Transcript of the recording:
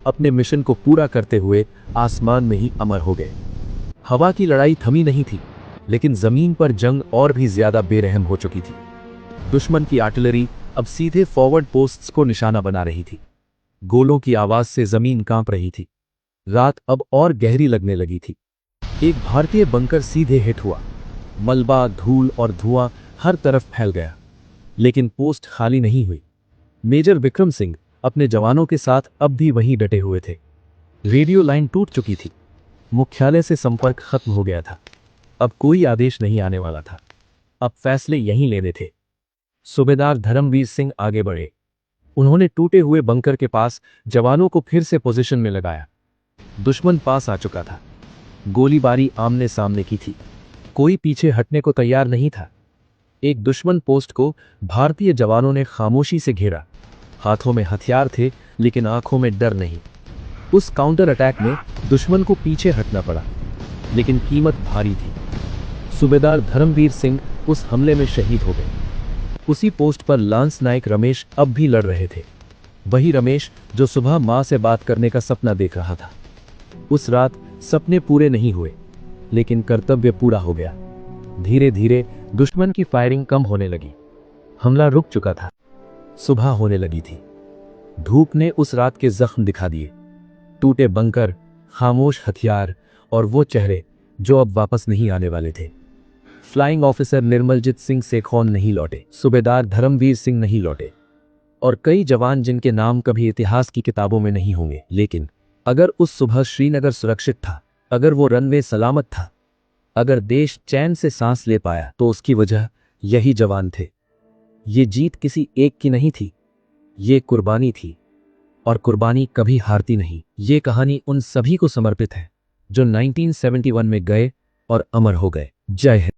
अपने मिशन को पूरा करते हुए आसमान में ही अमर हो गए। हवा की लड़ाई थमी नहीं थी, लेकिन जमीन पर जंग और भी ज्यादा बेरहम हो चुकी थी। दुश्मन की आर्टिलरी अब सीधे फॉरवर्ड पोस्ट्स को निशाना बना रही थी। गोलों की आवाज से जमीन कांप रही थी। रात अब और गहरी लगने लगी थी। एक भारतीय बंकर सीधे हिट हुआ। मलबा, धूल और धुआं हर तरफ फैल गया, लेकिन पोस्ट खाली नहीं हुई। मेजर विक्रम सिंह अपने जवानों के साथ अब भी वहीं डटे हुए थे। रेडियो लाइन टूट चुकी थी। मुख्यालय से संपर्क खत्म हो गया था। अब कोई आदेश नहीं आने वाला था। अब फैसले यहीं लेने थे। सूबेदार धर्मवीर सिंह आगे बढ़े। उन्होंने टूटे हुए बंकर के पास जवानों को फिर से पोजीशन में लगाया। दुश्मन पास आ चुका था। गोलीबारी आमने सामने की थी। कोई पीछे हटने को तैयार नहीं था। एक दुश्मन पोस्ट को भारतीय जवानों ने खामोशी से घेरा। हाथों में हथियार थे, लेकिन आंखों में डर नहीं। उस काउंटर अटैक में दुश्मन को पीछे हटना पड़ा, लेकिन कीमत भारी थी। सूबेदार धर्मवीर सिंह उस हमले में शहीद हो गए। उसी पोस्ट पर लांस नायक रमेश अब भी लड़ रहे थे। वही रमेश जो सुबह मां से बात करने का सपना देख रहा था। उस रात सपने पूरे नहीं हुए, लेकिन कर्तव्य पूरा हो गया। धीरे धीरे दुश्मन की फायरिंग कम होने लगी। हमला रुक चुका था। सुबह होने लगी थी। धूप ने उस रात के जख्म दिखा दिए। टूटे बंकर, खामोश हथियार और वो चेहरे जो अब वापस नहीं आने वाले थे। फ्लाइंग ऑफिसर निर्मलजीत सिंह सेखौन नहीं लौटे, सूबेदार धर्मवीर सिंह नहीं लौटे, और कई जवान जिनके नाम कभी इतिहास की किताबों में नहीं होंगे। लेकिन अगर उस सुबह श्रीनगर सुरक्षित था, अगर वो रनवे सलामत था, अगर देश चैन से सांस ले पाया, तो उसकी वजह यही जवान थे। ये जीत किसी एक की नहीं थी, ये कुर्बानी थी, और कुर्बानी कभी हारती नहीं। ये कहानी उन सभी को समर्पित है जो 1971 में गए और अमर हो गए। जय हिंद।